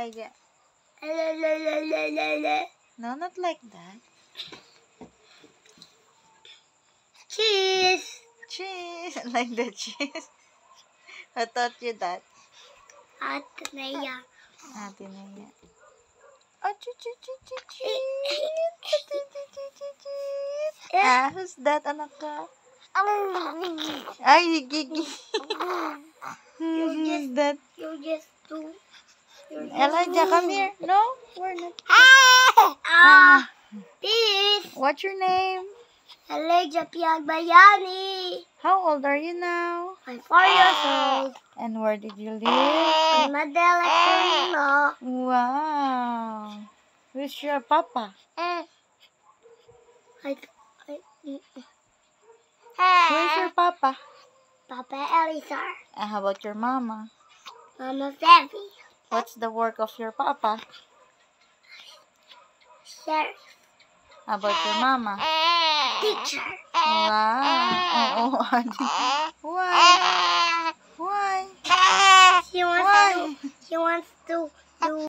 Elijah. No, not like that. Cheese. Cheese. Like the cheese. I taught you that. Ate Naya. Ate Naya. Oh, cheese. Who's that, anak ka? Ay, Gigi. Who's that? You just do. Elijah, come here. No, we're not. This. What's your name? Elijah Piagbayani. How old are you now? I'm 4 years old. And where did you live? I'm Madela Torino. Wow. Who's your papa? Where's your papa? Papa Elizar. And how about your mama? Mama Fevy. What's the work of your papa? Sheriff. How about your mama? Teacher. Wow. Why? Why? She wants to